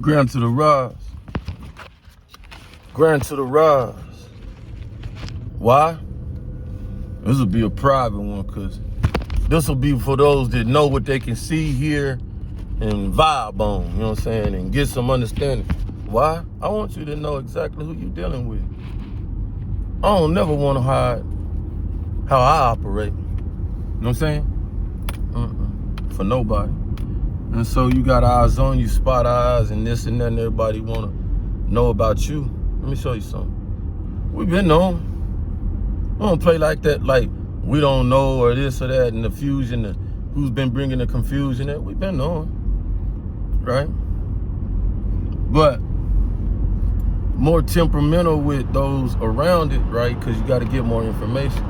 Grand to the rise. Grand to the rise. Why? This will be a private one, because this will be for those that know what they can see, hear, and vibe on, you know what I'm saying, and get some understanding. Why? I want you to know exactly who you're dealing with. I don't never want to hide how I operate. You know what I'm saying? For nobody. And so you got eyes on you, spot eyes, and this and that, and everybody want to know about you. Let me show you something. We've been known. We don't play like that, like we don't know, or this or that, and the fusion, who's been bringing the confusion. That we've been known, right? But more temperamental with those around it, right? Because you got to get more information.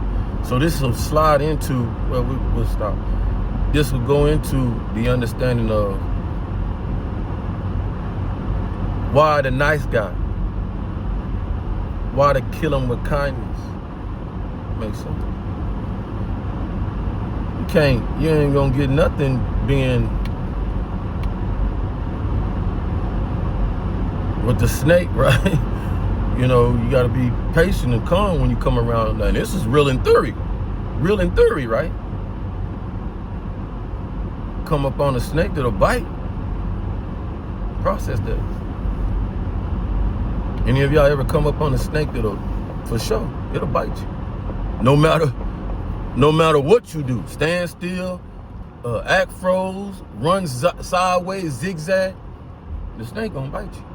So this will slide into, well, we'll stop. This will go into the understanding of why the nice guy, why to kill him with kindness. Makes sense. You ain't gonna get nothing being with the snake, right? You know, you gotta be patient and calm when you come around. Now, this is real in theory, right? Come up on a snake that'll bite. Process that. Any of y'all ever come up on a snake that'll, for sure, it'll bite you. No matter what you do, stand still, act froze, run sideways, zigzag, the snake gonna bite you.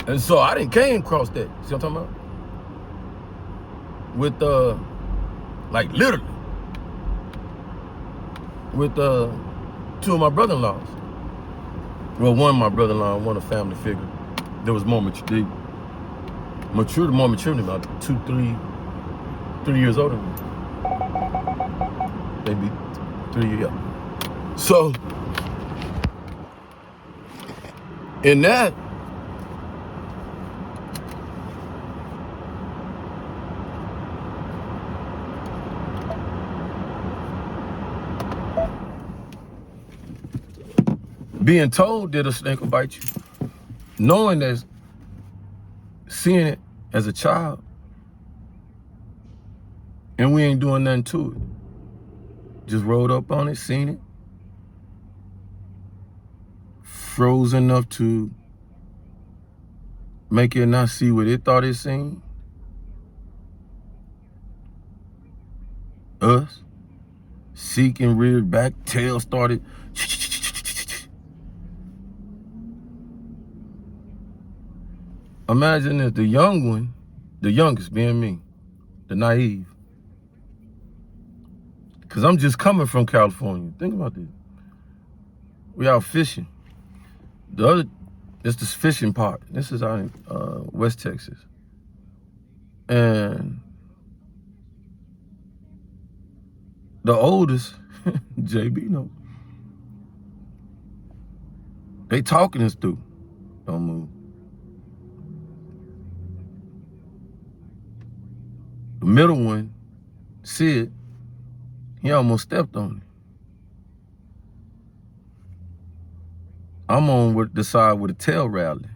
And so I didn't came across that. See what I'm talking about? With like literally. With two of my brother-in-laws. Well, one of my brother-in-law, one a family figure. There was more maturity, about 3 years older than me. Maybe 3 years, yeah. So, in that, being told that a snake will bite you, knowing that, seeing it as a child, and we ain't doing nothing to it. Just rolled up on it, seen it, froze enough to make it not see what it thought it seen. Us, seeking, reared back, tail started. Imagine if the young one, the youngest being me, the naive, because I'm just coming from California. Think about this. We out fishing. It's this fishing part. This is out in West Texas. And the oldest, JB, no. They talking us through. Don't move. The middle one, Sid, he almost stepped on it. I'm on the side with the tail rattling.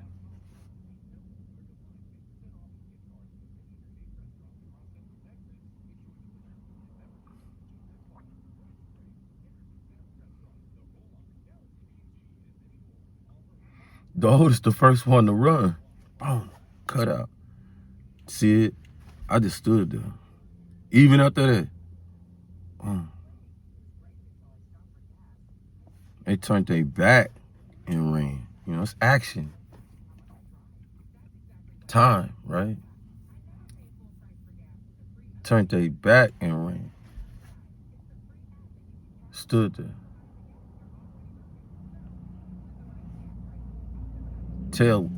The oldest, the first one to run. Boom, cut out. Sid, I just stood there. Even after that, they turned their back and ran. You know, it's action. Time, right? Turned their back and ran. Stood there. Tail,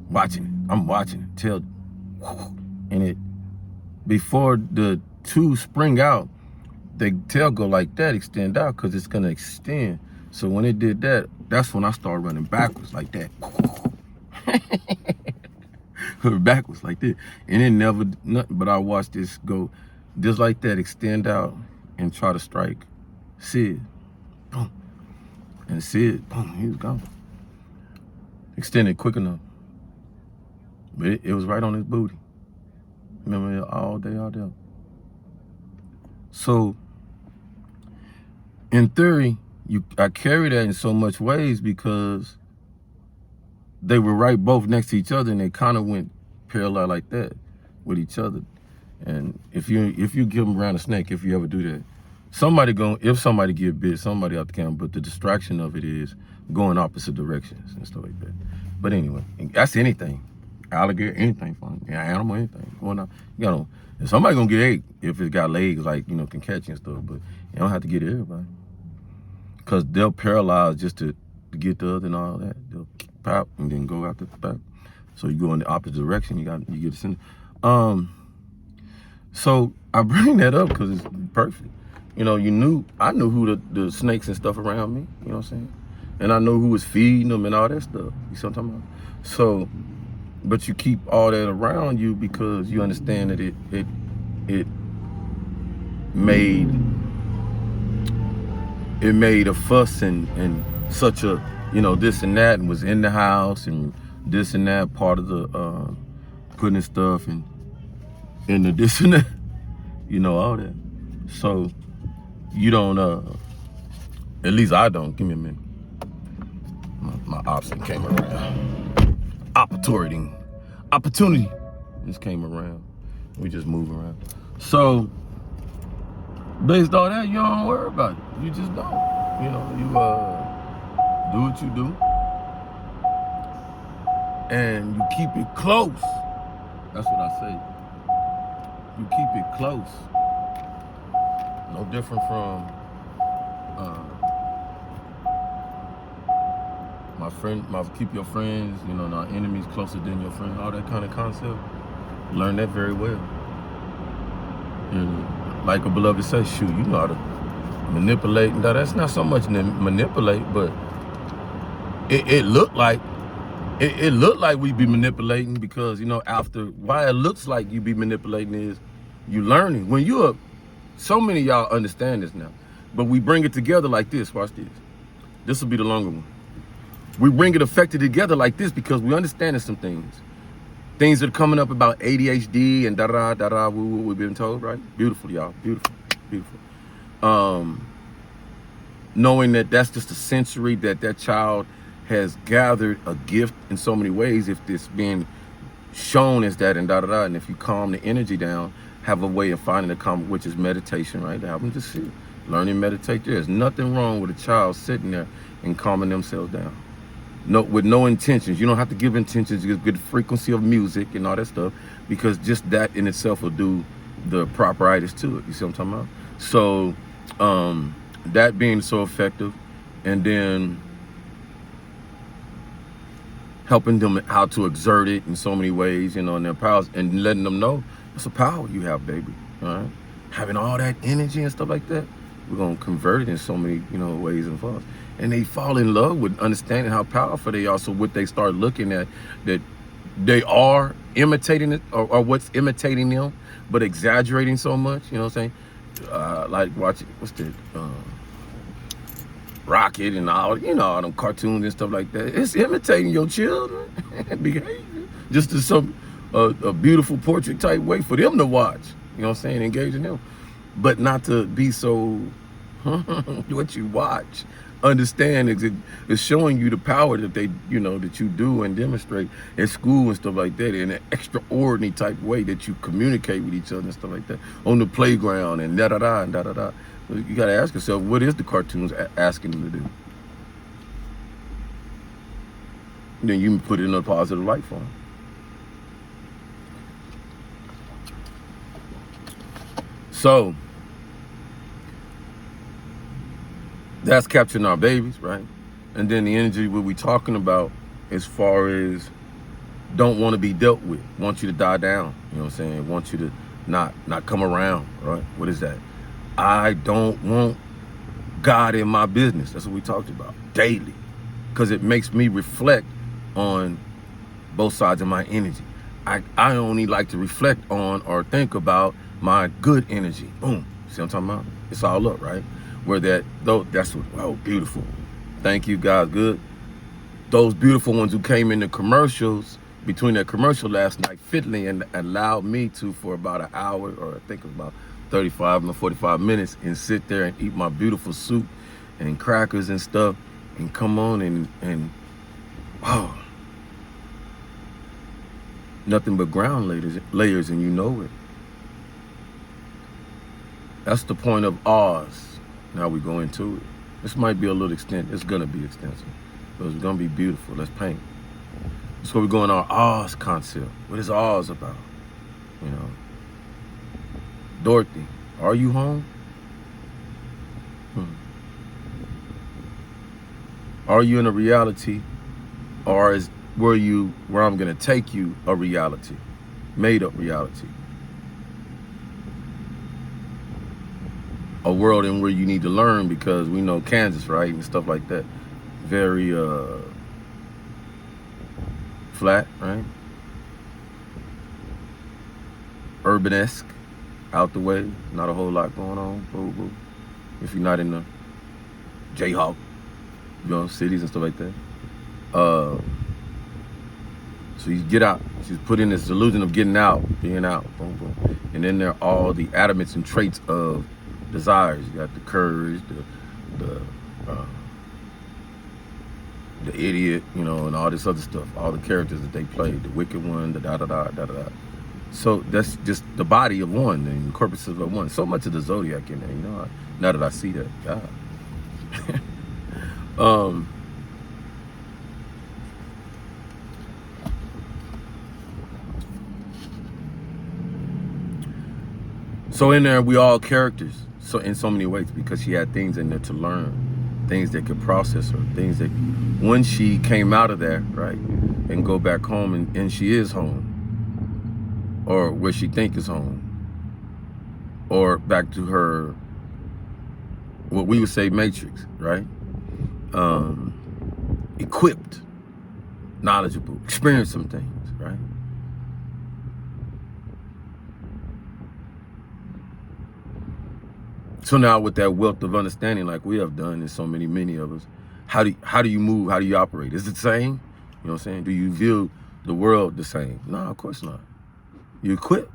watching it. I'm watching it. Tail, and it, before the two spring out, the tail go like that, extend out, because it's gonna extend. So when it did that, that's when I started running backwards like that. Backwards like that. And it never, nothing, but I watched this go just like that, extend out and try to strike Sid. Boom. And Sid, boom, he was gone. extended quick enough. But it was right on his booty. Remember, all day, all day. So, in theory, I carry that in so much ways because they were right both next to each other, and they kind of went parallel like that with each other. And if you give them around a snake, if you ever do that, if somebody get bit, somebody out the camera, but the distraction of it is going opposite directions and stuff like that. But anyway, that's anything. Alligator, anything fun. Yeah, animal, anything. Going out, if somebody gonna get ate if it got legs, like, can catch you and stuff, but you don't have to get everybody. Cause they'll paralyze just to get the other and all that. They'll pop and then go out the back. So you go in the opposite direction, you get the center. So I bring that up because it's perfect. I knew who the snakes and stuff around me, you know what I'm saying? And I know who was feeding them and all that stuff. You see what I'm talking about? So, but you keep all that around you because you understand that it made a fuss and such a, this and that, and was in the house and this and that, part of the putting stuff and the this and that, all that. So you don't, at least I don't. Give me a minute. My option came around. Opportunity just came around. We just move around. So based on that, you don't worry about it. You just don't. You do what you do, and you keep it close. That's what I say. You keep it close. No different from keep your friends, not enemies closer than your friends, all that kind of concept. Learn that very well. Like a beloved says, shoot, you know how to manipulate. Now, that's not so much manipulate, but it looked like we be manipulating because, why it looks like you be manipulating is you learning. When you are, so many of y'all understand this now, but we bring it together like this. Watch this. This will be the longer one. We bring it affected together like this because we understand some things. Things that are coming up about ADHD and da-da-da-da, we've been told, right? Beautiful, y'all. Beautiful, beautiful. Knowing that that's just a sensory that child has gathered a gift in so many ways, if it's being shown as that and da-da-da, and if you calm the energy down, have a way of finding the calm, which is meditation, right? Have them just sit, learn and meditate. There's nothing wrong with a child sitting there and calming themselves down. No, with no intentions. You don't have to give intentions. You get the frequency of music and all that stuff, because just that in itself will do the properitis to it. You see what I'm talking about? So that being so effective, and then helping them how to exert it in so many ways, in their powers, and letting them know it's a power you have, baby. All right, having all that energy and stuff like that, we're gonna convert it in so many, ways and forms. And they fall in love with understanding how powerful they are. So what they start looking at, that they are imitating it, or what's imitating them, but exaggerating so much. You know what I'm saying? Like watching, what's that? Rocket and all, all them cartoons and stuff like that. It's imitating your children behavior, just to some a beautiful portrait type way for them to watch. You know what I'm saying? Engaging them, but not to be so. What you watch, understand it's showing you the power that they, that you do and demonstrate at school and stuff like that, in an extraordinary type way that you communicate with each other and stuff like that on the playground and da-da-da and da-da-da. You got to ask yourself, what is the cartoons asking them to do? Then you can put it in a positive light for them. So that's capturing our babies, right? And then the energy what we talking about as far as don't want to be dealt with, want you to die down, you know what I'm saying? Want you to not come around, right? What is that? I don't want God in my business. That's what we talked about daily, because it makes me reflect on both sides of my energy. I only like to reflect on or think about my good energy. Boom. See what I'm talking about? It's all up, right? Where that's what, beautiful. Thank you, God, good. those beautiful ones who came in the commercials, between that commercial last night, fiddling and allowed me to, for about an hour, or I think about 35 to 45 minutes, and sit there and eat my beautiful soup and crackers and stuff, and come on and oh, nothing but ground layers, and you know it. That's the point of Oz. Now we go into it. This might be a little extent. It's gonna be extensive, but it's gonna be beautiful. Let's paint. So we're going on Oz concept. What is Oz about? You know, Dorothy, are you home? Are you in a reality, or is where I'm gonna take you a reality, made up reality? A world in where you need to learn, because we know Kansas, right, and stuff like that, very flat, right? Urban-esque, out the way, not a whole lot going on. Boo, boo. If you're not in the Jayhawk, you know, cities and stuff like that. So you get out. She's put in this illusion of getting out, being out, boom, boom. And then there are all the adamants and traits of desires. You got the courage, the idiot, you know, and all this other stuff. All the characters that they played, the wicked one, the da-da-da. So that's just the body of one, and corpuses of one. So much of the zodiac in there, you know. Now that I see that, God. So in there, we all characters. So in so many ways, because she had things in there to learn, things that could process her, things that when she came out of there, right, and go back home, and she is home, or where she think is home, or back to her, what we would say matrix, right? Equipped, knowledgeable, experienced some things, right? So now with that wealth of understanding, like we have done, and so many of us, how do you move? How do you operate? Is it the same? You know what I'm saying? Do you view the world the same? No, of course not. You equip.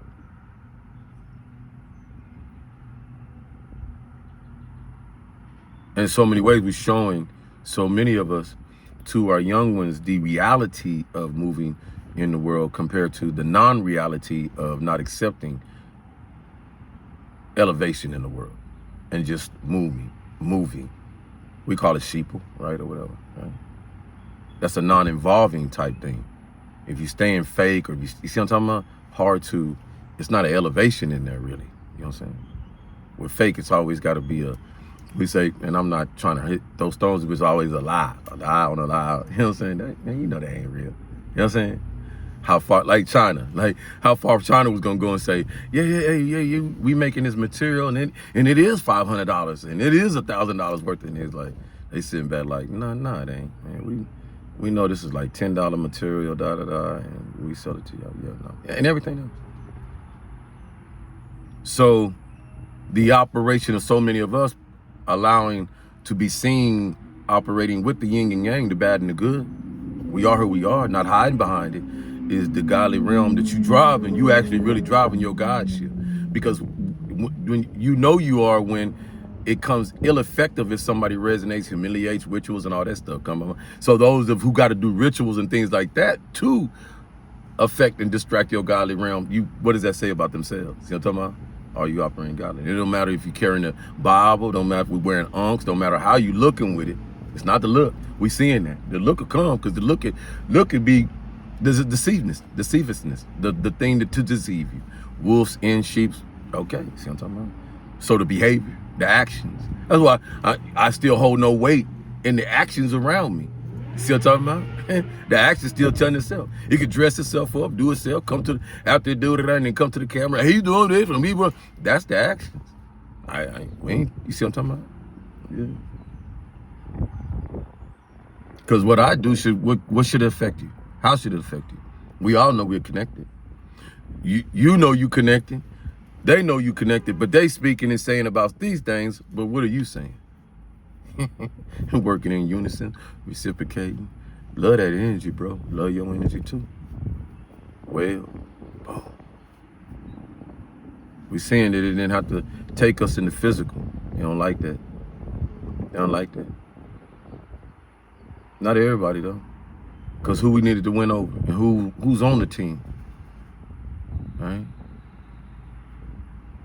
In so many ways, we're showing so many of us, to our young ones, the reality of moving in the world compared to the non-reality of not accepting elevation in the world and just moving. We call it sheeple, right, or whatever, right? That's a non-involving type thing. If you stay in fake, or you see what I'm talking about? Hard to, it's not an elevation in there, really. You know what I'm saying? With fake, it's always got to be we say, and I'm not trying to hit those stones, it's always a lie on a lie. You know what I'm saying? Man, you know that ain't real. You know what I'm saying? How far, like China, how far China was gonna go and say, yeah, we making this material, and it is $500, and it is $1,000 worth, and it's like, they sitting back like, no, it ain't, man. We know this is like $10 material, and we sell it to y'all, no, and everything else. So the operation of so many of us, allowing to be seen operating with the yin and yang, the bad and the good. We are who we are, not hiding behind it, is the godly realm that you drive, and you actually really driving your godship. Because when you are, when it comes ill-effective if somebody resonates, humiliates, rituals, and all that stuff come on. So those who got to do rituals and things like that to affect and distract your godly realm, what does that say about themselves? You know what I'm talking about? Are you operating godly? It don't matter if you're carrying the Bible, don't matter if we're wearing unks, don't matter how you looking with it. It's not the look. We seeing that. The look will come, because the look could be the deceivedness, the thing to deceive you. Wolves in sheep. Okay, see what I'm talking about? So the behavior, the actions. That's why I still hold no weight in the actions around me. See what I'm talking about? The action still telling itself. It could dress itself up, do itself, come to after it do it, and then come to the camera. Hey, you doing this for me, bro? That's the actions. You see what I'm talking about? Yeah. Because what I do what should it affect you? How should it affect you? We all know we're connected. You know you connected. They know you connected, but they speaking and saying about these things, but what are you saying? Working in unison, reciprocating, Love that energy, bro. Love your energy too. Well, boom. We saying that it didn't have to take us in the physical. You don't like that. You don't like that. Not everybody though. Because who we needed to win over and who's on the team. Right?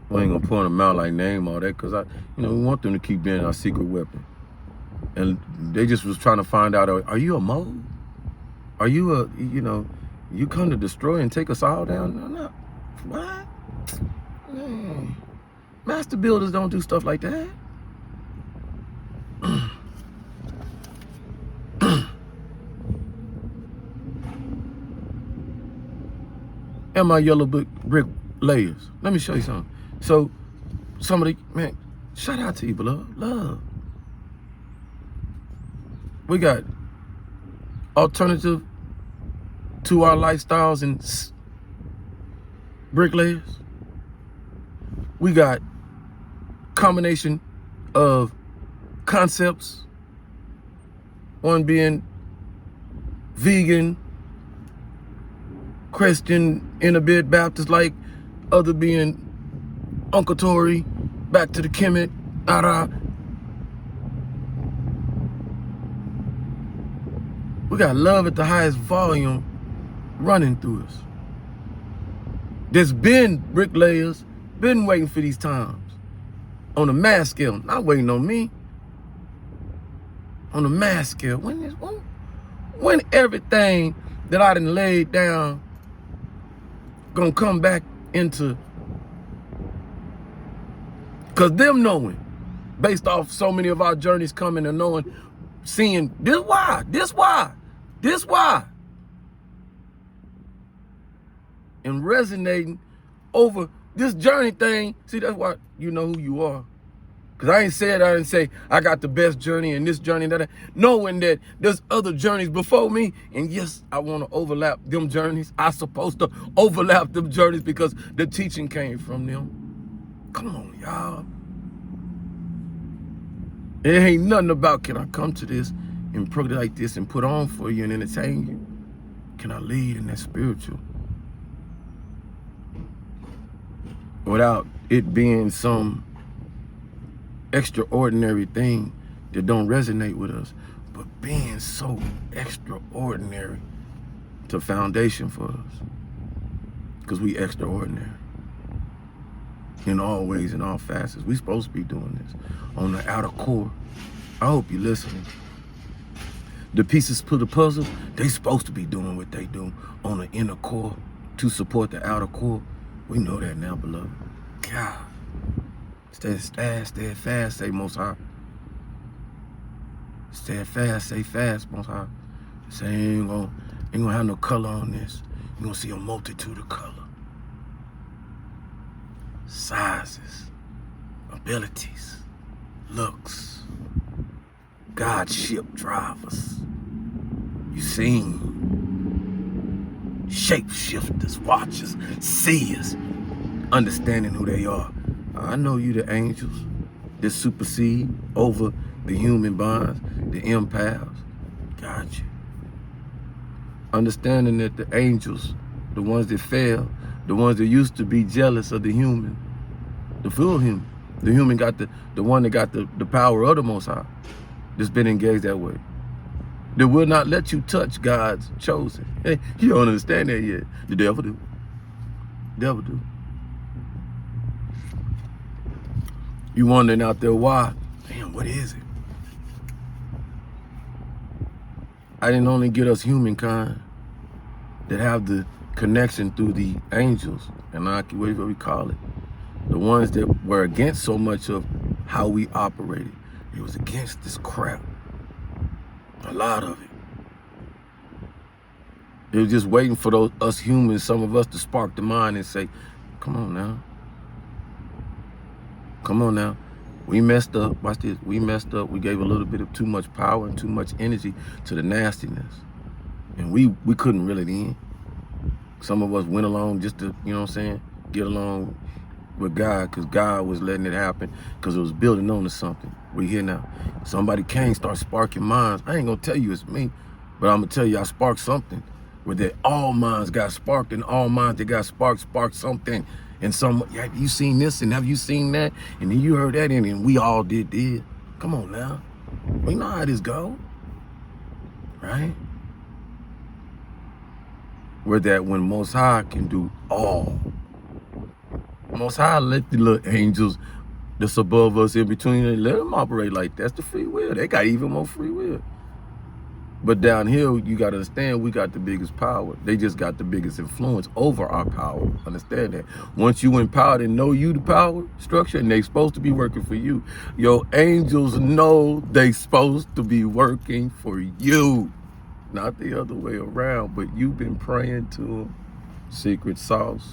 We ain't gonna point them out like name all that because we want them to keep being our secret weapon. And they just was trying to find out, are you a mole? Are you you come to destroy and take us all down? No. What? Man. Master builders don't do stuff like that. And my yellow brick layers. Let me show you something. So, somebody, man, shout out to you, beloved. Love. We got alternative to our lifestyles and bricklayers. We got combination of concepts. One being vegan, Christian, in a bit Baptist like, other being Uncle Tory, back to the Kemet, Ara. We got love at the highest volume running through us. There's been bricklayers, been waiting for these times. On a mass scale, not waiting on me. On a mass scale, when everything that I done laid down gonna come back into, cause them knowing, based off so many of our journeys coming and knowing, seeing this why, and resonating over this journey thing. See, that's why you know who you are. Cause I didn't say I got the best journey and this journey that knowing that there's other journeys before me. And yes, I want to overlap them journeys. I supposed to overlap them journeys because the teaching came from them. Come on, y'all. It ain't nothing about can I come to this and put it like this and put on for you and entertain you. Can I lead in that spiritual? Without it being some extraordinary thing that don't resonate with us, but being so extraordinary to foundation for us. Because we extraordinary. In all ways, in all facets. We supposed to be doing this on the outer core. I hope you're listening. The pieces to the puzzle, they supposed to be doing what they do on the inner core to support the outer core. We know that now, beloved. God. Stay fast, say Most High. Stay fast, say fast, Most High. Say ain't gonna have no color on this. You're gonna see a multitude of color. Sizes, abilities, looks, Godship drivers. You seen shapeshifters, watchers, seers, understanding who they are. I know you the angels that supersede over the human bonds, the empaths. Got you. Understanding that the angels, the ones that fell, the ones that used to be jealous of the human, the full human. The human got the one that got the power of the Most High, that's been engaged that way. That will not let you touch God's chosen. Hey, you don't understand that yet. The devil do. The devil do. You wondering out there why? Damn, what is it? I didn't only get us humankind that have the connection through the angels, and whatever we call it. The ones that were against so much of how we operated. It was against this crap. A lot of it. They were just waiting for us humans, some of us, to spark the mind and say, come on now. Come on now. We messed up. Watch this. We messed up. We gave a little bit of too much power and too much energy to the nastiness. And we couldn't reel it in. Some of us went along just to, you know what I'm saying, get along with God, because God was letting it happen, because it was building on to something. We here now. Somebody came, start sparking minds. I ain't gonna tell you it's me. But I'm gonna tell you, I sparked something where that all minds got sparked, and all minds that got sparked something. And some, have you seen this and have you seen that? And then you heard that, and we all did. Come on now. We know how this go, right? Where that when Most High can do all. Most High let the little angels that's above us in between, let them operate like that. That's the free will. They got even more free will. But down here, you got to understand, we got the biggest power. They just got the biggest influence over our power. Understand that. Once you empowered and know you the power structure, and they supposed to be working for you, your angels know they supposed to be working for you. Not the other way around, but you've been praying to them. Secret sauce.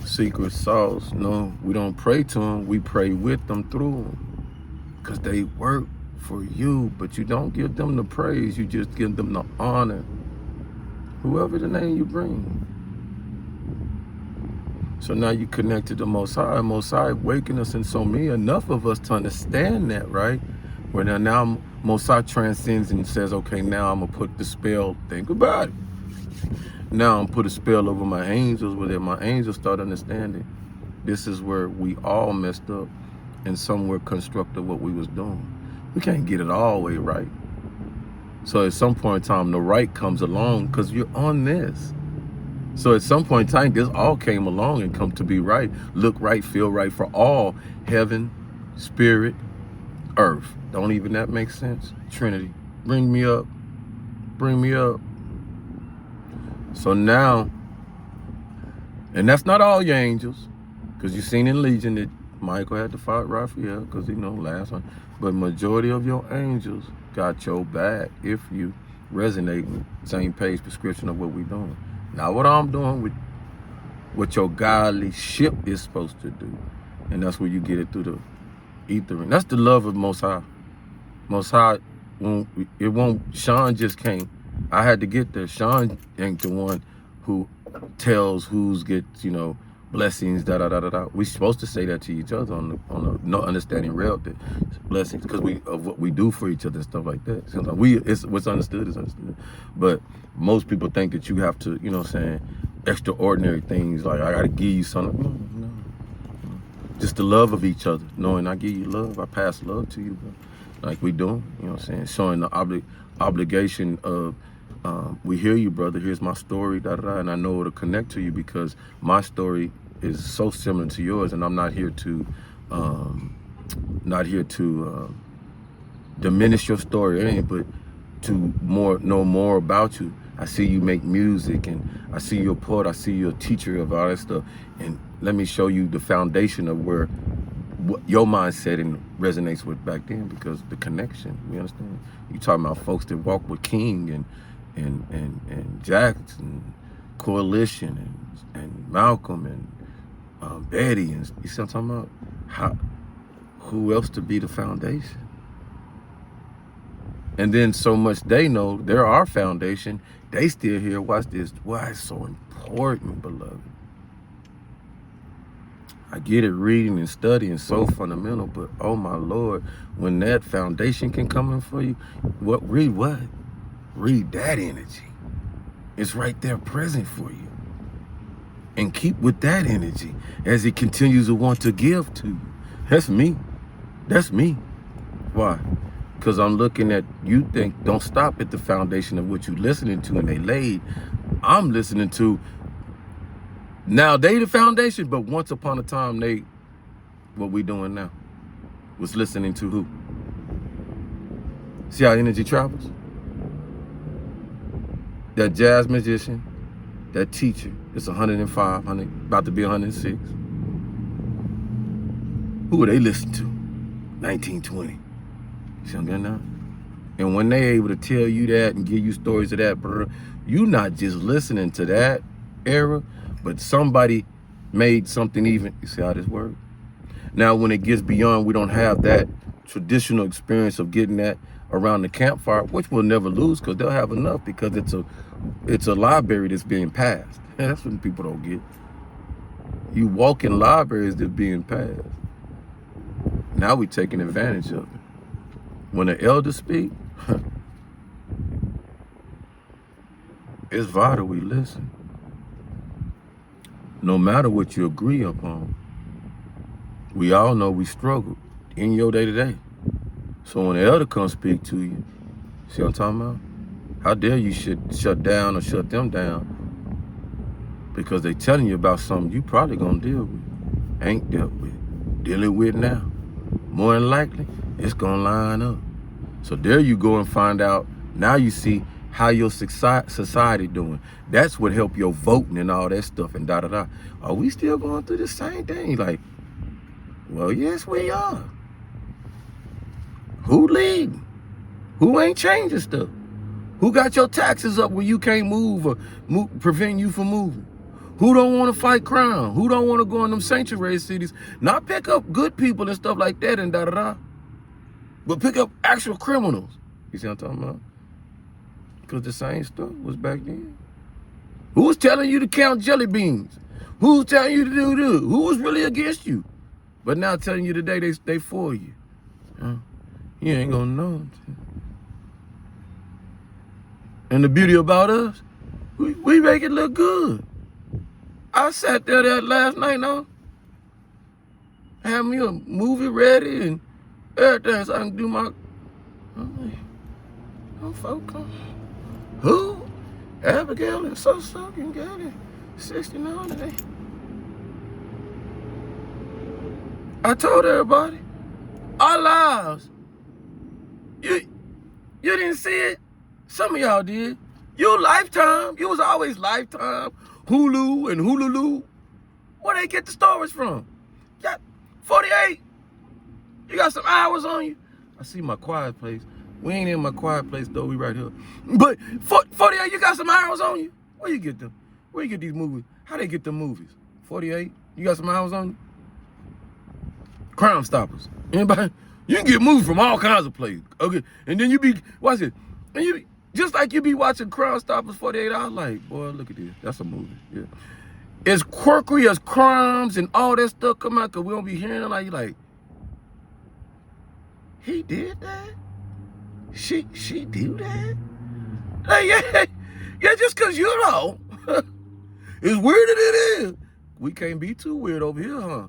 Secret sauce. No, we don't pray to them. We pray with them, through them. Because they work for you, but you don't give them the praise, you just give them the honor, whoever the name you bring. So now you connect to the Most High waking us in so many, enough of us to understand that, right? Where now Most High transcends and says, okay, now I'm gonna put the spell, think about it. Now I'm put a spell over my angels, where my angels start understanding this is where we all messed up and somewhere constructed what we was doing. We can't get it all the way right. So at some point in time, the right comes along because you're on this. So at some point in time, this all came along and come to be right. Look right, feel right for all. Heaven, spirit, earth. Don't even that make sense? Trinity. Bring me up. Bring me up. So now, and that's not all your angels, because you've seen in Legion that Michael had to fight Raphael because last one. But majority of your angels got your back if you resonate with same page prescription of what we doing. Not what I'm doing, with what your godly ship is supposed to do. And that's where you get it through the ether. And that's the love of Most High. Most High, Sean just came. I had to get there. Sean ain't the one who tells who's gets, blessings, We supposed to say that to each other on the no understanding rail, that blessings, because of what we do for each other and stuff like that. Sometimes it's what's understood is understood. But most people think that you have to, extraordinary things like I gotta give you something. No. Just the love of each other, knowing I give you love, I pass love to you, like we doing. Showing the obligation of. We hear you, brother. Here's my story, and I know it'll connect to you because my story is so similar to yours, and I'm not here to diminish your or anything, but to know more about you. I see you make music, and I see you're a poet. I see you're a teacher of all that stuff, and let me show you the foundation of where your mindset and resonates with back then, because the connection. You understand? You talking about folks that walk with King and Jackson, Coalition, and Malcolm, and Betty, and you see what I'm talking about? Who else to be the foundation? And then so much they know, they're our foundation. They still here. Watch this. Why it's so important, beloved. I get it, reading and studying so fundamental, but oh my Lord, when that foundation can come in for you, read what? Read that energy. It's right there present for you. And keep with that energy as it continues to want to give to you. That's me. That's me. Why? Because I'm looking at, you think, don't stop at the foundation of what you're listening to and they laid. I'm listening to, now they the foundation, but once upon a time what we doing now was listening to who? See how energy travels? That jazz musician, that teacher, it's 105, about to be 106. Who would they listen to? 1920. You see what I'm getting now? And when they able to tell you that and give you stories of that, bro, you not just listening to that era, but somebody made something even. You see how this works? Now, when it gets beyond, we don't have that traditional experience of getting that around the campfire, which we'll never lose because they'll have enough, because it's a library that's being passed. That's what people don't get. You walk in libraries that's being passed. Now we taking advantage of it. When the elders speak, It's vital we listen. No matter what you agree upon, we all know we struggle in your day-to-day. So when the elder comes speak to you, see what I'm talking about? How dare you shut down or shut them down because they telling you about something you probably gonna deal with, ain't dealt with, dealing with now. More than likely, it's gonna line up. So there you go and find out. Now you see how your society doing. That's what help your voting and all that stuff and da-da-da. Are we still going through the same thing? Like, well, yes, we are. Who leading? Who ain't changing stuff? Who got your taxes up where you can't move or prevent you from moving? Who don't want to fight crime? Who don't want to go in them sanctuary cities? Not pick up good people and stuff like that and da-da-da, but pick up actual criminals. You see what I'm talking about? Because the same stuff was back then. Who was telling you to count jelly beans? Who was telling you to do this? Who was really against you? But now telling you today they for you. You ain't gonna know. And the beauty about us, we make it look good. I sat there that last night now, had me a movie ready and everything so I can do my, I'm like, oh, folks, who? Abigail and so can get it. 69 today. I told everybody, our lives, you didn't see it. Some of y'all did. You Lifetime. You was always Lifetime, Hulu and Hululu. Where they get the stories from? You got 48. You got some hours on you. I see my quiet place. We ain't in my quiet place though. We right here. But 48, you got some hours on you. Where you get them? Where you get these movies? How they get them movies? 48. You got some hours on you. Crime Stoppers. Anybody? You can get movies from all kinds of places. Okay, and then you be watch it, and you be, just like you be watching Crime Stoppers 48 hours. Like, boy, look at this. That's a movie. Yeah, as quirky as crimes and all that stuff come out, cause we don't be hearing it. Like, you like, he did that. She do that. Like, yeah. Just cause you know, as weird as it is, we can't be too weird over here, huh?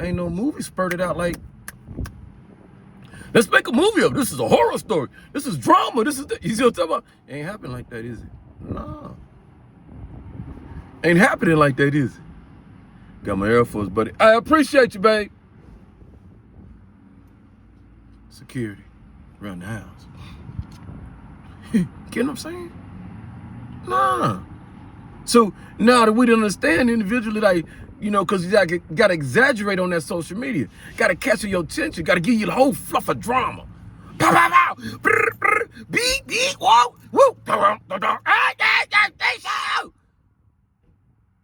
Ain't no movie spurted out like, let's make a movie of it. This is a horror story. This is drama. This is you see what I'm talking about? Ain't happening like that, is it? No. Ain't happening like that, is it? Got my Air Force buddy. I appreciate you, babe. Security around the house. Get what I'm saying? Nah. So now that we don't understand individually, like, you know, because you got to exaggerate on that social media. Got to capture your attention. Got to give you the whole fluff of drama. Pow, pow, pow. Brr, brr. Beep, beep, whoa, woo.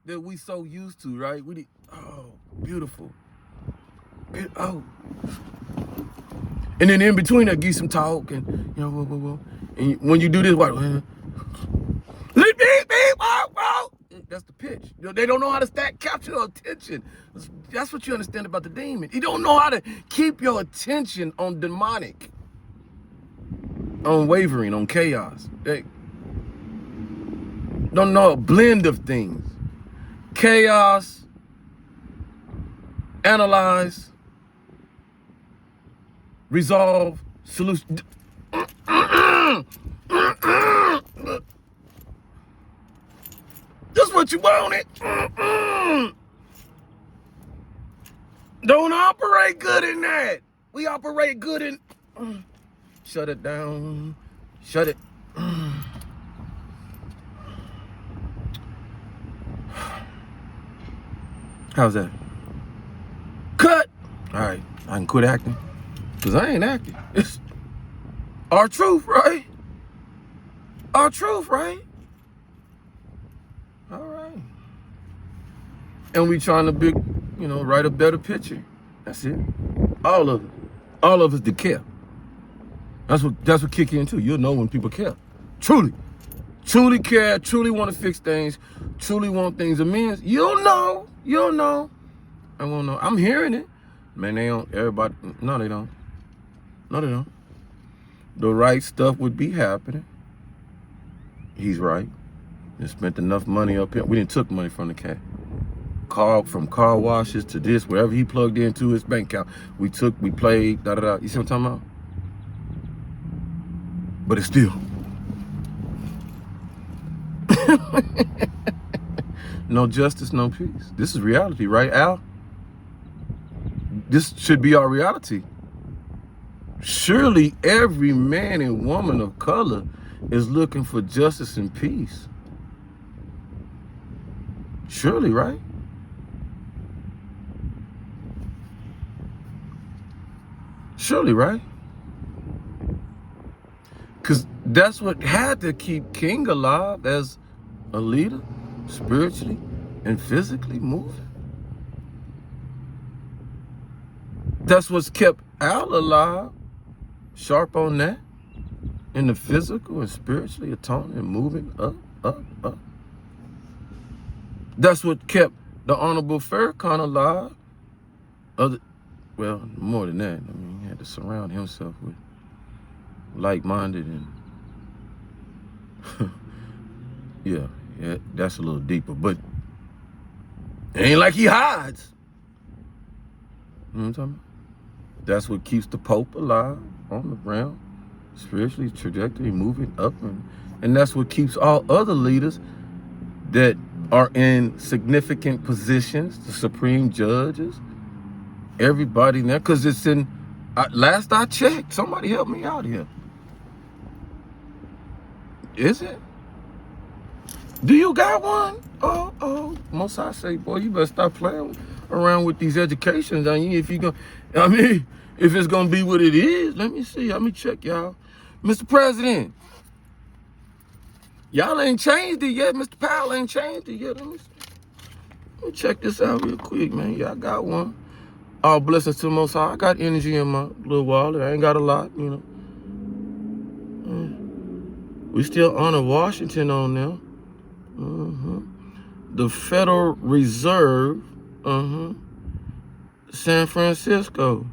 That we so used to, right? Oh, beautiful. Oh. And then in between that, give some talk and, you know, whoa. And when you do this, what? Beep, beep, whoa. That's the pitch. You know, they don't know how to capture your attention. That's what you understand about the demon. You don't know how to keep your attention on demonic, on wavering, on chaos. They don't know a blend of things. Chaos, analyze, resolve, solution. That's what you wanted. Don't operate good in that. We operate good in. Shut it down. Shut it. How's that? Cut. All right, I can quit acting. Because I ain't acting. It's our truth, right? Our truth, right? All right. And we trying to write a better picture. That's it. All of it. All of us to care. That's what kick in too. You'll know when people care. Truly care, truly want to fix things, truly want things amends. You'll know. I won't know. I'm hearing it. Man, they don't, everybody, no, they don't. No, they don't. The right stuff would be happening. He's right. And spent enough money up here. We didn't took money from the cat. From car washes to this, wherever he plugged into his bank account. We played, da-da-da. You see what I'm talking about? But it's still. No justice, no peace. This is reality, right, Al? This should be our reality. Surely every man and woman of color is looking for justice and peace. Surely, right? Surely, right? Because that's what had to keep King alive as a leader, spiritually and physically moving. That's what's kept Al alive, sharp on that, in the physical and spiritually atoning and moving up, up, up. That's what kept the Honorable Farrakhan alive. Well, more than that. I mean, he had to surround himself with like-minded and yeah, that's a little deeper, but it ain't like he hides. You know what I'm talking about? That's what keeps the Pope alive on the ground, spiritually trajectory, moving up, and that's what keeps all other leaders that are in significant positions, the supreme judges, everybody there, because it's in, last I checked, somebody help me out here. Is it? Do you got one? Oh, most I say, boy, you better stop playing around with these educations on you if you go. I mean, if it's gonna be what it is, let me see. Let me check, y'all. Mr. President, y'all ain't changed it yet. Mr. Powell ain't changed it yet. Let me check this out real quick, man. Yeah, I got one. All blessings to the Most High. I got energy in my little wallet. I ain't got a lot, you know. We still honor Washington on there. The Federal Reserve. San Francisco.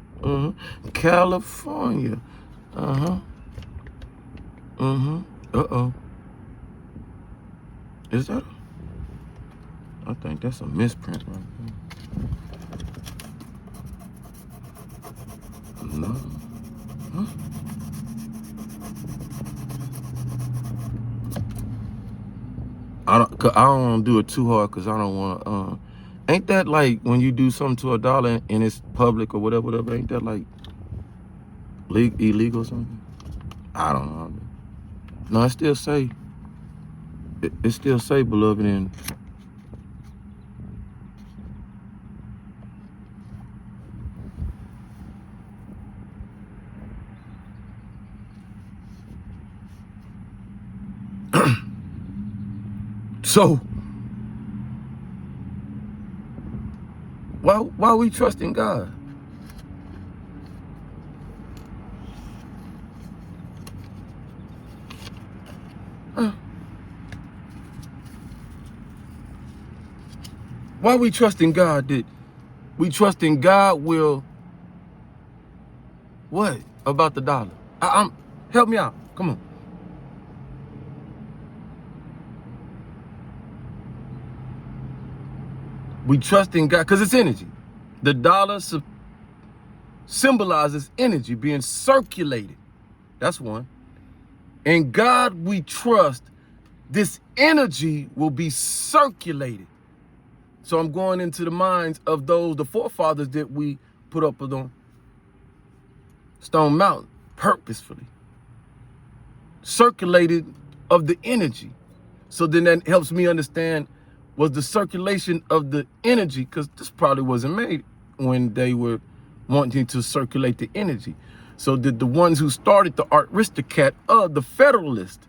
California. Is that? I think that's a misprint right there. No. Huh? I don't want to do it too hard because I don't want. Ain't that like when you do something to a dollar and it's public or whatever? Ain't that like illegal or something? I don't know. No, it still say. It still say, beloved, in. So, why we trusting God? Why we trusting God? That we trusting God will what about the dollar? Help me out. Come on. We trust in God because it's energy. The dollar symbolizes energy being circulated. That's one. In God we trust this energy will be circulated. So I'm going into the minds of the forefathers that we put up on Stone Mountain purposefully. Circulated of the energy. So then that helps me understand was the circulation of the energy, because this probably wasn't made when they were wanting to circulate the energy. So did the ones who started the aristocrat of the Federalist,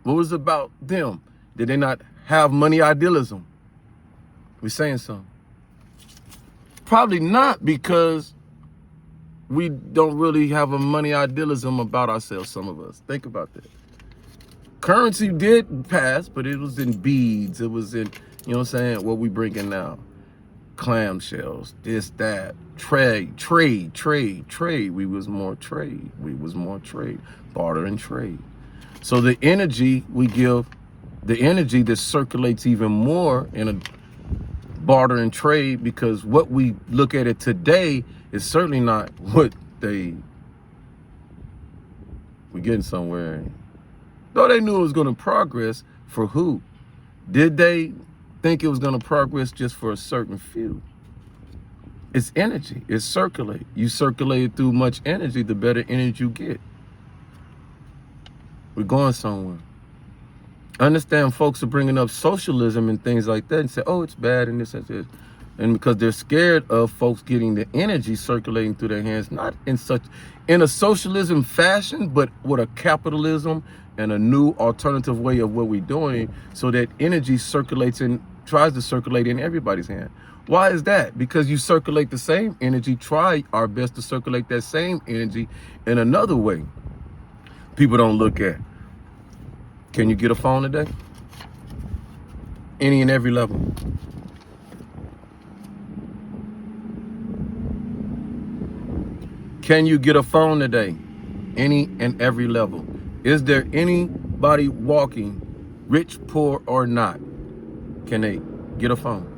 what was about them? Did they not have money idealism? We're saying something. Probably not, because we don't really have a money idealism about ourselves, some of us. Think about that. Currency did pass, but it was in beads. It was in, you know what I'm saying, what we bringing now. Clamshells, this, that, trade. We was more trade. Barter and trade. So the energy we give the energy that circulates even more in a barter and trade, because what we look at it today is certainly not what we're getting somewhere. Though they knew it was going to progress, for who? Did they think it was going to progress just for a certain few? It's energy. It's circulate. You circulate it through much energy, the better energy you get. We're going somewhere. I understand folks are bringing up socialism and things like that and say, oh, it's bad and this and this. And because they're scared of folks getting the energy circulating through their hands, not in a socialism fashion, but with a capitalism and a new alternative way of what we're doing, so that energy tries to circulate in everybody's hand. Why is that? Because you circulate the same energy, try our best to circulate that same energy in another way. People don't look at. Can you get a phone today? Any and every level. Can you get a phone today? Any and every level. Is there anybody walking, rich, poor, or not? Can they get a phone?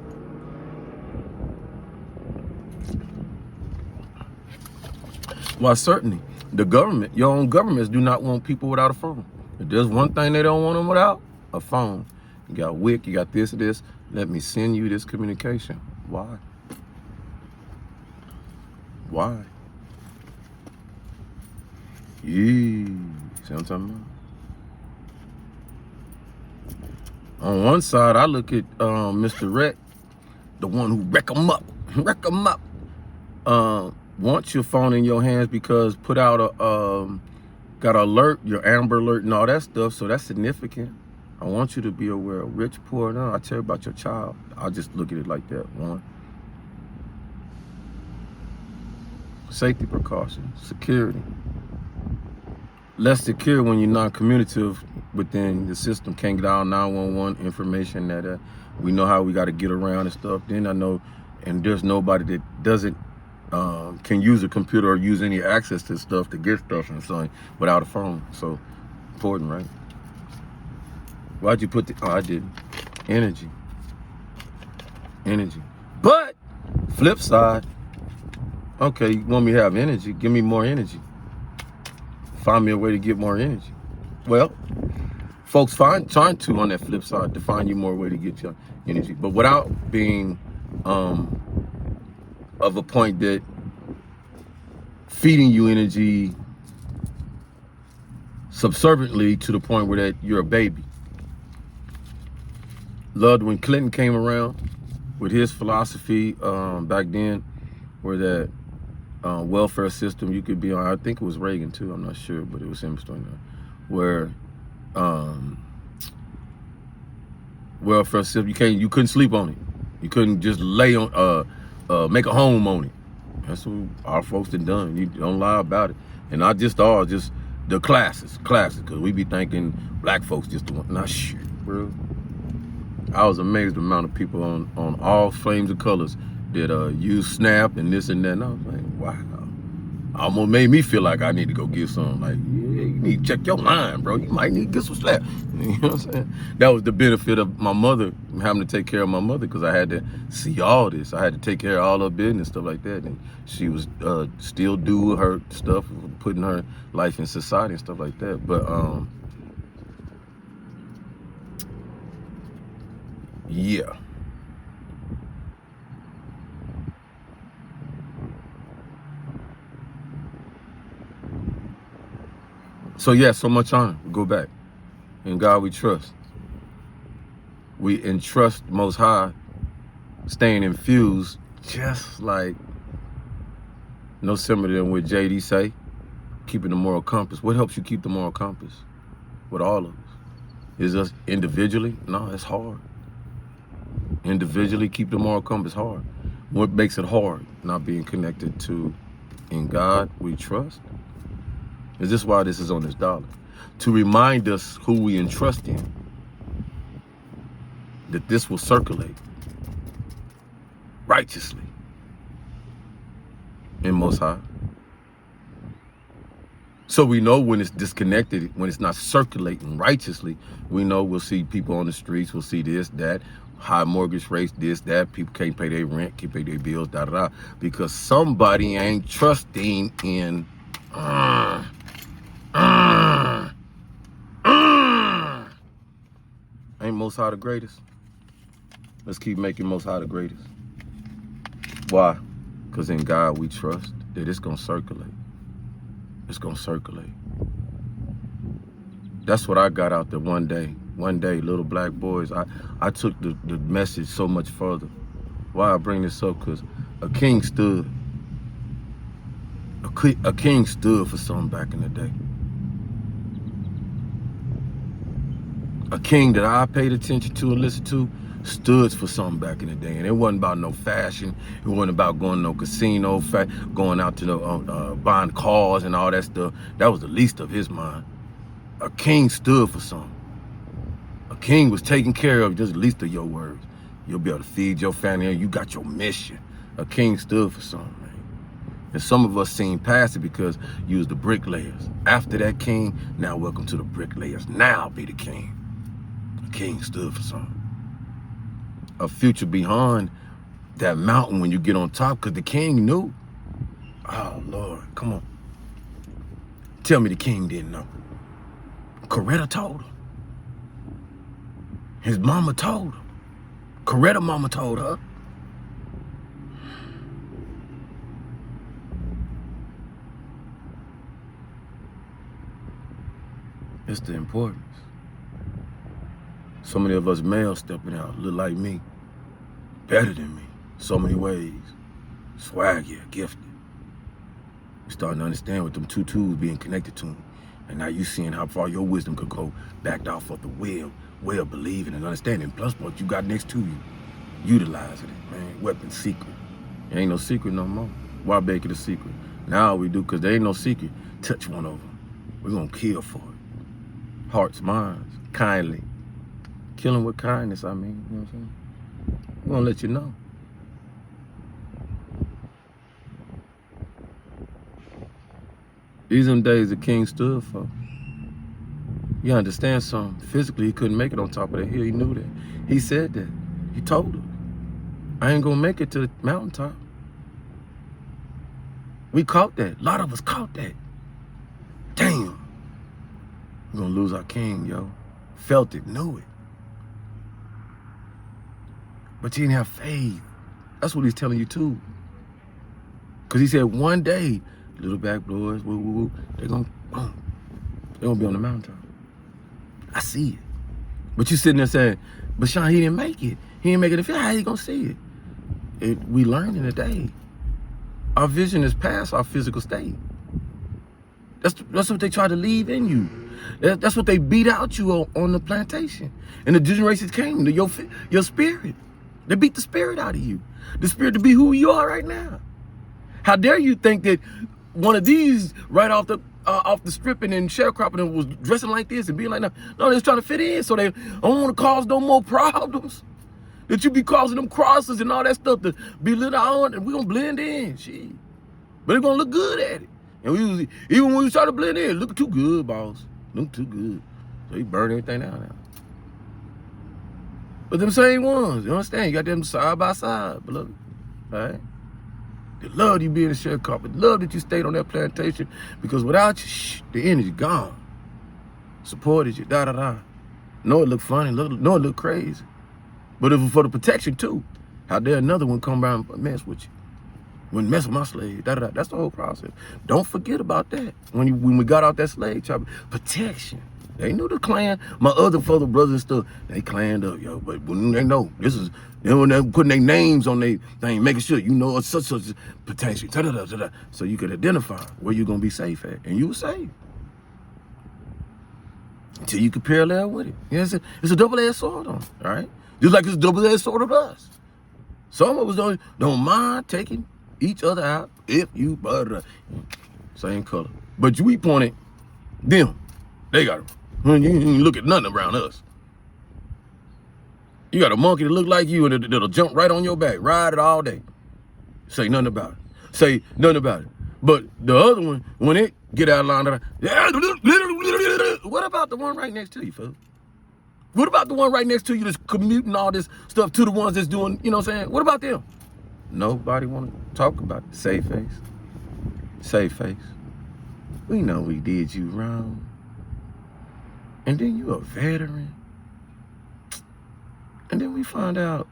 Well, certainly. The government, your own governments do not want people without a phone. If there's one thing they don't want them without, a phone. You got WIC, you got this and this. Let me send you this communication. Why? Why? Yeah. See what I'm talking about? On one side, I look at Mr. Wreck, the one who wreck 'em up. Wreck 'em up. Want your phone in your hands because put out got an alert, your Amber Alert and all that stuff, so that's significant. I want you to be aware of rich, poor, no, I tell you about your child. I'll just look at it like that. One. Safety precautions, security. Less secure when you're non-communicative within the system. Can't get out 911 information that we know how we got to get around and stuff. Then I know, and there's nobody that doesn't can use a computer or use any access to stuff to get stuff and so on without a phone. So important, right? Why'd you put I didn't. Energy. But flip side, okay, you want me to have energy? Give me more energy. Find me a way to get more energy. Well, folks trying to, on that flip side, to find you more way to get your energy, but without being of a point that feeding you energy subserviently to the point where that you're a baby. Loved when Clinton came around with his philosophy back then, where that welfare system you could be on. I think it was Reagan too. I'm not sure, but it was him doing that. Where welfare system, you couldn't sleep on it. You couldn't just lay on make a home on it. That's what our folks done. You don't lie about it. And not just the classes, because we be thinking black folks just the one. Not shit, bro. I was amazed the amount of people on all flames of colors that use Snap and this and that. And I was like, wow. Almost made me feel like I need to go get some. Like, yeah, you need to check your line, bro. You might need to get some Snap. You know what I'm saying? That was the benefit of my mother, having to take care of my mother, because I had to see all this. I had to take care of all her business, stuff like that. And she was still doing her stuff, putting her life in society and stuff like that. But yeah. So yeah, so much honor. We go back. In God we trust. We entrust Most High, staying infused, just like no similar than what JD say, keeping the moral compass. What helps you keep the moral compass? With all of us. Is us individually? No, it's hard. Individually, keep the moral compass hard. What makes it hard? Not being connected to in God we trust. Is this why this is on this dollar? To remind us who we entrust in. That this will circulate righteously in Most High. So we know when it's disconnected, when it's not circulating righteously, we know we'll see people on the streets, we'll see this, that, high mortgage rates, this, that, people can't pay their rent, can't pay their bills, da, da, da, because somebody ain't trusting in, ain't Most High the greatest? Let's keep making Most High the greatest. Why? Because in God we trust that it's going to circulate. It's going to circulate. That's what I got out there one day. One day, little black boys, I took the message so much further. Why I bring this up? Because a king stood. A king stood for something back in the day. A king that I paid attention to and listened to stood for something back in the day. And it wasn't about no fashion. It wasn't about going to no casino, going out to the, buying cars and all that stuff. That was the least of his mind. A king stood for something. A king was taking care of just the least of your words. You'll be able to feed your family. You got your mission. A king stood for something, man. And some of us seen past it because you was the bricklayers. After that king, now welcome to the bricklayers. Now be the king. A king stood for something. A future beyond that mountain when you get on top, because the king knew. Oh, Lord, come on. Tell me the king didn't know. Coretta told him. His mama told him. Coretta mama told her. It's the importance. So many of us males stepping out look like me, better than me, so many ways. Swaggy, gifted. You starting to understand with them two tools being connected to them. And now you seeing how far your wisdom could go backed off of the way of believing and understanding. Plus what you got next to you, utilizing it, man. Weapon secret. There ain't no secret no more. Why make it a secret? Now we do, because there ain't no secret. Touch one of them. We're going to kill for it. Hearts, minds, kindly. Killing with kindness, I mean, you know what I'm saying? We're going to let you know. These are the days the king stood for. You understand something? Physically, he couldn't make it on top of that hill. He knew that. He said that. He told her, I ain't going to make it to the mountaintop. We caught that. A lot of us caught that. Damn. We're going to lose our king, yo. Felt it, knew it. But you didn't have faith. That's what he's telling you too. Because he said one day, little black boys, they're gonna be on the mountaintop. I see it. But you sitting there saying, but Sean, he didn't make it. He didn't make it. How you gonna see it? We learn in a day. Our vision is past our physical state. That's what they try to leave in you. That's what they beat out you on the plantation. And the generations came to your spirit. They beat the spirit out of you. The spirit to be who you are right now. How dare you think that one of these right off the stripping and sharecropping and was dressing like this and being like that? No, they was trying to fit in, so they don't want to cause no more problems. That you be causing them crosses and all that stuff to be lit on, and we gonna blend in, shit. But it's gonna look good at it. And even when we try to blend in, look too good, boss. Look too good. So you burn everything out now. But them same ones, you understand? You got them side by side, beloved. All right? They love you being a sharecropper. They love that you stayed on that plantation, because without you, the energy gone. Supported you, da-da-da. Know it look funny, know it look crazy. But if it was for the protection too, how dare another one come around and mess with you? Wouldn't mess with my slave, da-da-da. That's the whole process. Don't forget about that. When we got out that slave chopper, protection. They knew the clan. My other fellow brothers and stuff, they clanned up, yo. But when they know, they were putting their names on their thing, making sure you know it's such protection, da-da-da-da-da, so you could identify where you're going to be safe at. And you were safe. Until you could parallel with it. You know, it's a double-edged sword on it, all right? Just like it's a double-edged sword of us. Some of us don't mind taking each other out if you, same color. But we pointed them. They got them. You ain't look at nothing around us. You got a monkey that look like you and that'll jump right on your back, ride it all day. Say nothing about it. Say nothing about it. But the other one, when it get out of line, what about the one right next to you, folks? What about the one right next to you that's commuting all this stuff to the ones that's doing, you know what I'm saying? What about them? Nobody want to talk about it. Save face. Save face. We know we did you wrong. And then you a veteran. And then we find out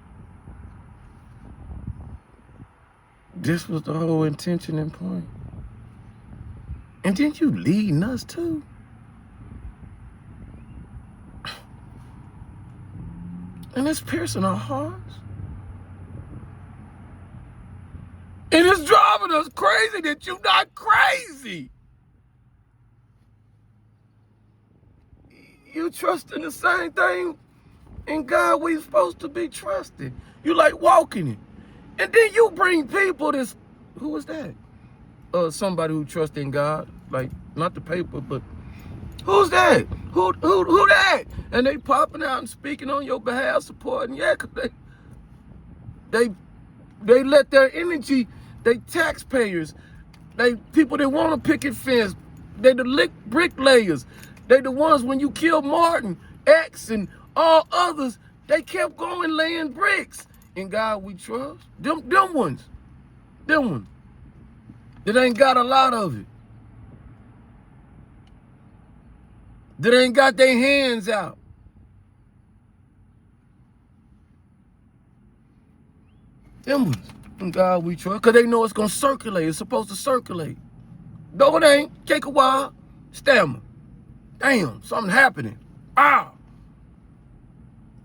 this was the whole intention and point. And then you leading us too. And it's piercing our hearts. And it's driving us crazy that you're not crazy. You trusting the same thing in God we supposed to be trusting. You like walking it. And then you bring people that's, who is that? Somebody who trusts in God, like not the paper, but who's that? Who that? And they popping out and speaking on your behalf, supporting. Yeah, cause they let their energy, they taxpayers, they people that want to picket fence, they the bricklayers, they the ones when you kill Martin, X, and all others, they kept going laying bricks. In God we trust. Them ones. That ain't got a lot of it. That ain't got their hands out. Them ones. In God we trust. Because they know it's going to circulate. It's supposed to circulate. No, it ain't. Take a while. Stammer. Damn, something happening. Ah!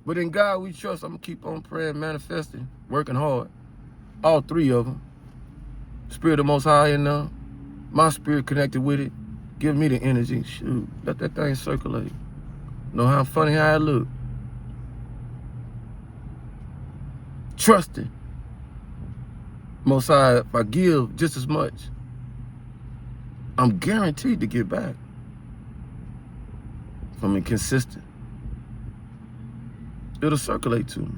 But in God we trust. I'm going to keep on praying, manifesting, working hard. All three of them. Spirit of Most High in there. My spirit connected with it. Give me the energy. Shoot, let that thing circulate. Know how funny how it look. Trusting. Most High, if I give just as much, I'm guaranteed to get back. If I'm consistent, it'll circulate to me.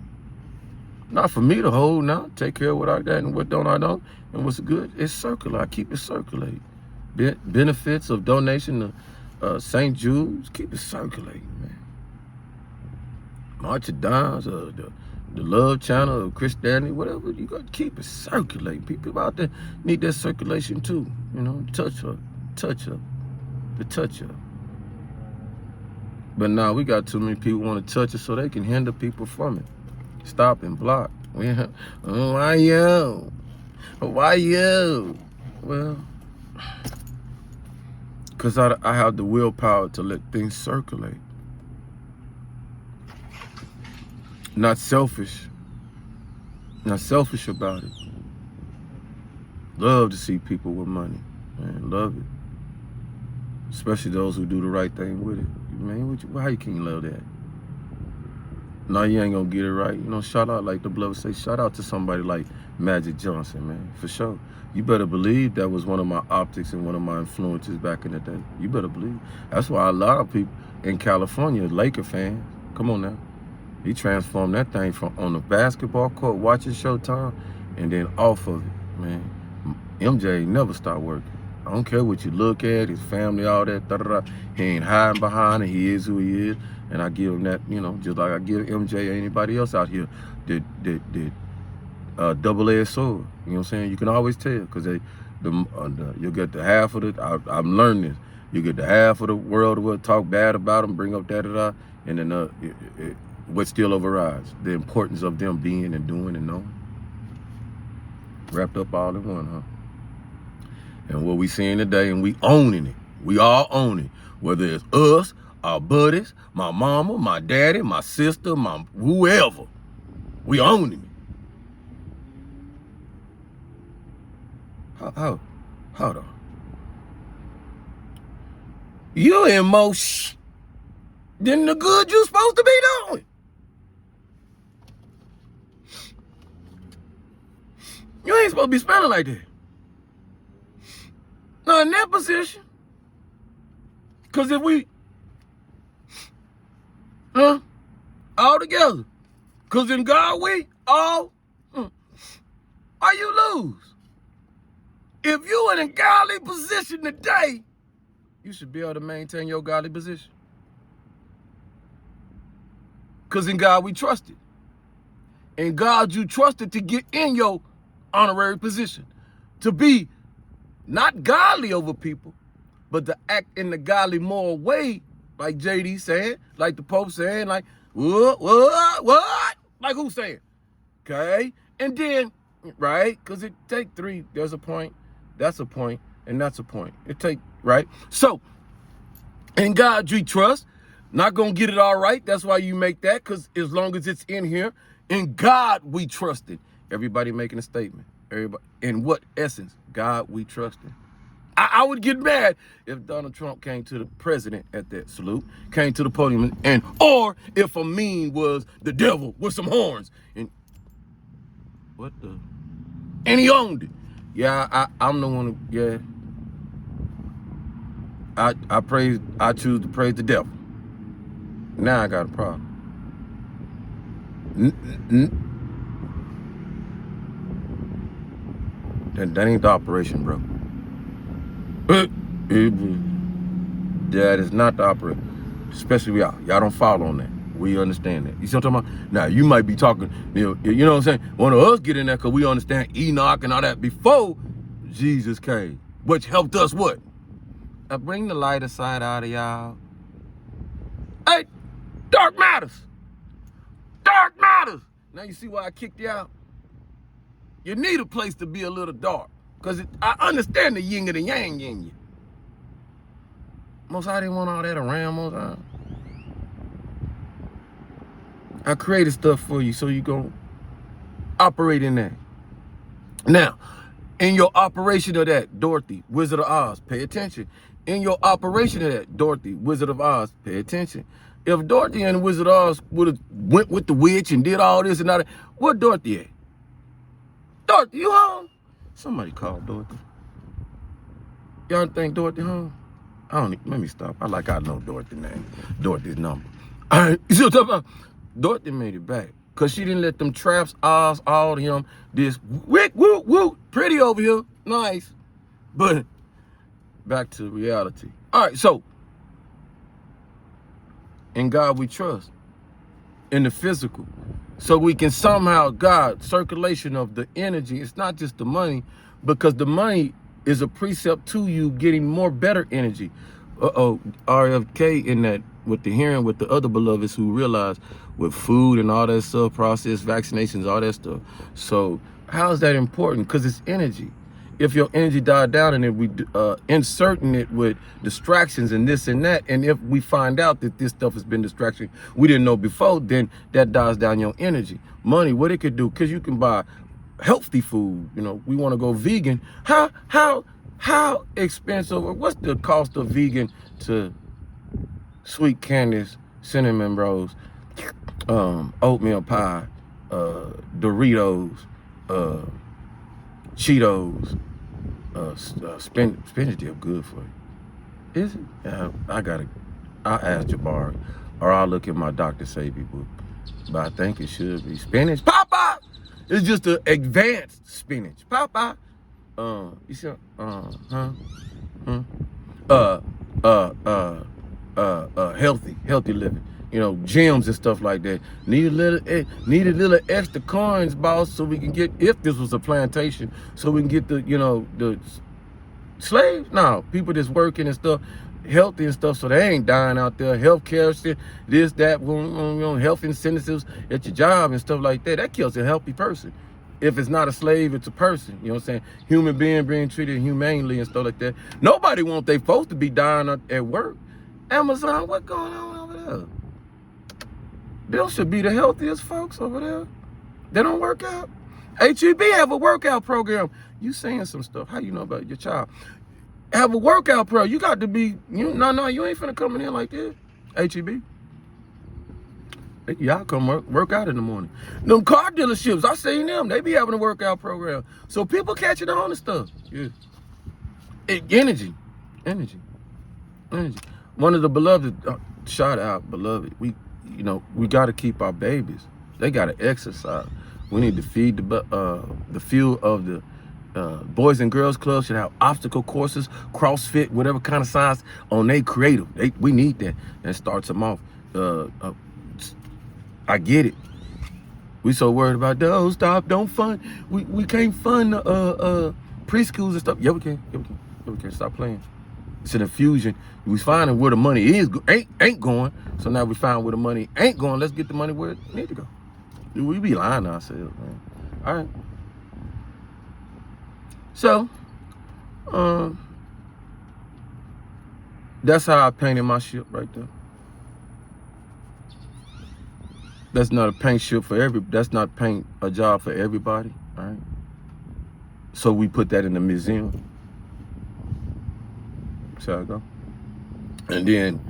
Not for me to hold now, take care of what I got and what don't I know, and what's good. It's circular. I keep it circulating. Benefits of donation to St. Jude's, keep it circulating, man. March of Dimes, the Love Channel of Christianity, whatever, you got to keep it circulating. People out there need that circulation too, you know, touch up, the touch up. But now we got too many people want to touch it so they can hinder people from it. Stop and block. Why you? Why you? Well, because I have the willpower to let things circulate. Not selfish. Not selfish about it. Love to see people with money. Man, love it. Especially those who do the right thing with it. Man, how you can't love that? No, you ain't gonna get it right. You know, shout out, like the blood say, shout out to somebody like Magic Johnson, man, for sure. You better believe that was one of my optics and one of my influences back in the day. You better believe. That's why a lot of people in California, Laker fans, come on now. He transformed that thing from on the basketball court, watching Showtime, and then off of it, man. MJ never stopped working. I don't care what you look at, his family, all that, da-da-da. He ain't hiding behind it. He is who he is. And I give him that, you know, just like I give MJ or anybody else out here that double-edged sword. You know what I'm saying? You can always tell because you'll get the half of it. I'm learning this. You get the half of the world will talk bad about them, bring up da-da-da, and then what still overrides? The importance of them being and doing and knowing. Wrapped up all in one, huh? And what we seeing today, and we owning it. We all own it. Whether it's us, our buddies, my mama, my daddy, my sister, my whoever. We owning it. Hold on. You in more than the good you supposed to be doing. You ain't supposed to be spending like that. Not in that position. Because if we, all together. Because in God we all, how you lose? If you in a godly position today, you should be able to maintain your godly position. Because in God we trusted. In God you trusted to get in your honorary position. To be not godly over people, but to act in the godly moral way, like JD saying, like the Pope saying, like, what? Like who saying? Okay? And then, right? Because it take three. There's a point, that's a point, and that's a point. It take, right? So, in God you trust. Not going to get it all right. That's why you make that, because as long as it's in here, in God we trusted. Everybody making a statement. Everybody. In what essence? God we trusted. I would get mad if Donald Trump came to the president at that salute, came to the podium, or if Amin was the devil with some horns. And what the? And he owned it. Yeah, I'm the one who, yeah. I choose to praise the devil. Now I got a problem. That ain't the operation, bro. That is not the operation. Especially y'all. Y'all don't follow on that. We understand that. You see what I'm talking about? Now, you might be talking, you know what I'm saying? One of us get in there because we understand Enoch and all that before Jesus came. Which helped us what? Bring the lighter side out of y'all. Hey, dark matters. Dark matters. Now you see why I kicked you out? You need a place to be a little dark. Because I understand the yin and the yang in you. Most I didn't want all that around most I. I created stuff for you so you go operate in that. Now, in your operation of that, Dorothy, Wizard of Oz, pay attention. In your operation of that, Dorothy, Wizard of Oz, pay attention. If Dorothy and Wizard of Oz would have went with the witch and did all this and all that, where Dorothy at? Dorothy, you home? Somebody called Dorothy. Y'all think Dorothy home? Let me stop. I know Dorothy's name. Dorothy's number. All right, you see what I'm talking about? Dorothy made it back. Because she didn't let them traps, Oz, all of them, this, wick, woo, woo, pretty over here, nice. But back to reality. All right, so, in God we trust. In the physical. So we can somehow, God, circulation of the energy. It's not just the money, because the money is a precept to you getting more better energy. RFK in that, with the hearing with the other beloveds who realize with food and all that stuff, processed vaccinations, all that stuff. So how is that important? Because it's energy. If your energy died down and if we inserting it with distractions and this and that, and if we find out that this stuff has been distraction we didn't know before, then that dies down your energy. Money, what it could do, because you can buy healthy food. You know, we want to go vegan. How expensive, or what's the cost of vegan to sweet candies, cinnamon rolls, oatmeal pie, Doritos, Cheetos, spinach dip good for you. Is it? I'll ask Jabari, or I'll look at my Dr. Sabi book. But I think it should be spinach. Papa! It's just the advanced spinach. Papa! You see, healthy living. You know, gyms and stuff like that. Need a little extra coins, boss, so we can get, if this was a plantation, so we can get the, the slaves. No, people that's working and stuff, healthy and stuff, so they ain't dying out there. Healthcare shit, this, that, health incentives at your job and stuff like that. That kills a healthy person. If it's not a slave, it's a person. You know what I'm saying? Human being treated humanely and stuff like that. Nobody wants they folks to be dying at work. Amazon, what's going on over there? They should be the healthiest folks over there. They don't work out. HEB have a workout program. You saying some stuff. How you know about your child? Have a workout program. You got to be, you ain't finna come in like this. HEB. Y'all come work out in the morning. Them car dealerships, I seen them. They be having a workout program. So people catching on to stuff. Yeah. Energy. One of the beloved, shout out, beloved. We got to keep our babies. They got to exercise. We need to feed the fuel of the Boys and Girls Club should have obstacle courses, CrossFit, whatever kind of size on they creative. We need that. That starts them off. I get it. We so worried about don't stop, don't fund. We can't fund preschools and stuff. Yeah, we can. Yeah, we can. Stop playing. It's an infusion. We finding where the money is ain't going. So now we find where the money ain't going. Let's get the money where it need to go. We be lying to ourselves, man. All right. So, that's how I painted my ship right there. That's not a paint ship for that's not paint a job for everybody, all right? So we put that in the museum. See how I go? And then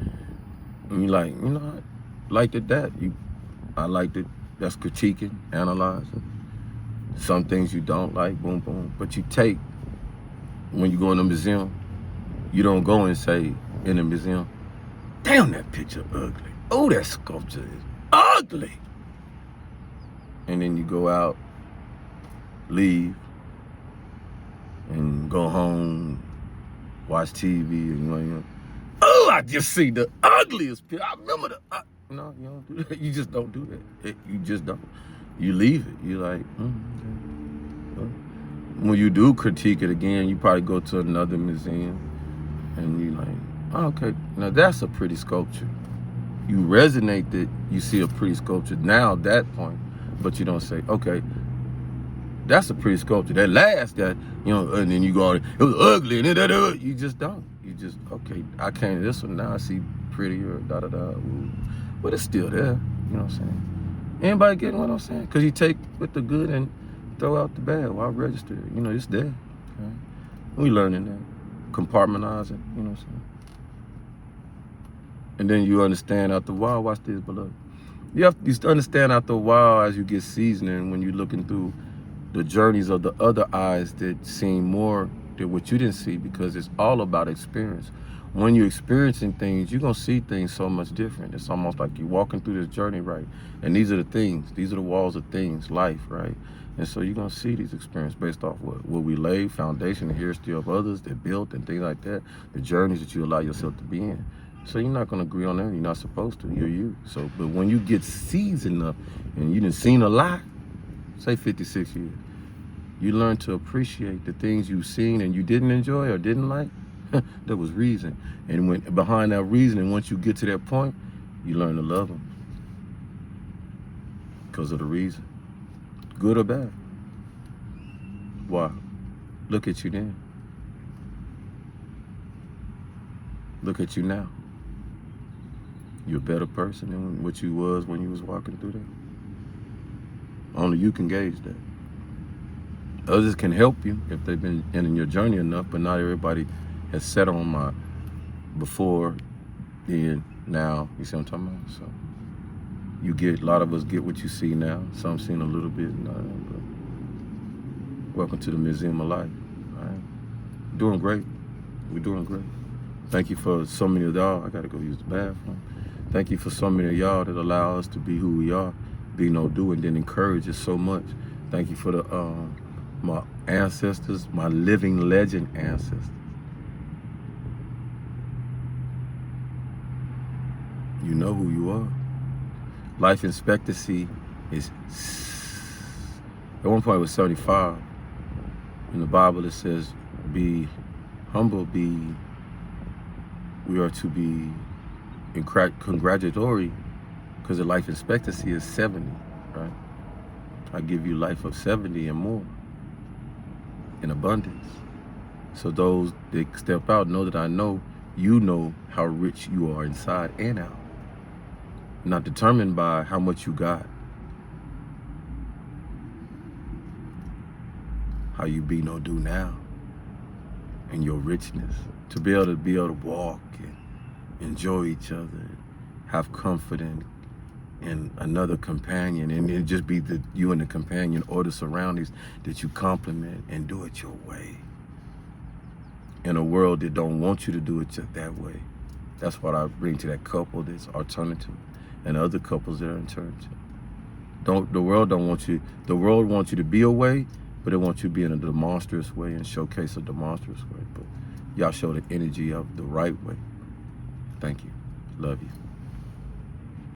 you like, you know, I liked it that. I liked it. That's critiquing, analyzing. Some things you don't like, boom, boom. But you take, when you go in the museum, you don't go and say in the museum, damn, that picture ugly. Oh, that sculpture is ugly. And then you go out, leave, and go home, watch TV, and you know, oh, I just see the ugliest picture. I remember the, no, you don't do that. You just don't do that. You just don't. You leave it. You're like, okay. When you do critique it again, you probably go to another museum, and you're like, oh, okay, now that's a pretty sculpture. You resonate that you see a pretty sculpture now at that point, but you don't say, okay, that's a pretty sculpture. That last, that, you know, and then you go, it was ugly, and then you just don't. You just, okay, I came to this one, now I see prettier, da-da-da, but it's still there, you know what I'm saying? Anybody getting what I'm saying? Because you take with the good and throw out the bad. Well, I register it, you know, it's there. Okay? We learning that, compartmentalize it, you know what I'm saying? And then you understand after a while, watch this, beloved. You have to understand after a while as you get seasoning, when you're looking through the journeys of the other eyes that seem more than what you didn't see, because it's all about experience. When you're experiencing things, you're going to see things so much different. It's almost like you're walking through this journey, right? And these are the things, these are the walls of things, life, right? And so you're going to see these experiences based off what we laid, foundation, the history of others that built and things like that, the journeys that you allow yourself to be in. So you're not going to agree on that. You're not supposed to. You're you. So, but when you get seasoned enough and you done seen a lot, say 56 years, you learn to appreciate the things you've seen and you didn't enjoy or didn't like. There was reason. And when behind that reasoning, once you get to that point, you learn to love them because of the reason, good or bad. Why? Look at you then. Look at you now. You're a better person than what you was when you was walking through that. Only you can gauge that. Others can help you if they've been in your journey enough, but not everybody has sat on my before, then, now. You see what I'm talking about? So you get, a lot of us get what you see now. Some seen a little bit. But welcome to the Museum of Life. All right? Doing great. We're doing great. Thank you for so many of y'all. I got to go use the bathroom. Thank you for so many of y'all that allow us to be who we are, be no do, and then encourage us so much. Thank you for the my ancestors, my living legend ancestors. You know who you are. Life expectancy is, at one point it was 75. In the Bible it says, be humble, we are to be congratulatory, because the life expectancy is 70, right? I give you life of 70 and more in abundance. So those that step out know that I know you know how rich you are inside and out. Not determined by how much you got. How you be no do now and your richness. To be able to walk and enjoy each other, have comfort and another companion, and it just be you and the companion or the surroundings that you compliment and do it your way. In a world that don't want you to do it that way. That's what I bring to that couple that's alternative, and other couples that are alternative. The world don't want you. The world wants you to be a way, but they want you to be in a demonstrous way and showcase a demonstrous way. But y'all show the energy of the right way. Thank you. Love you.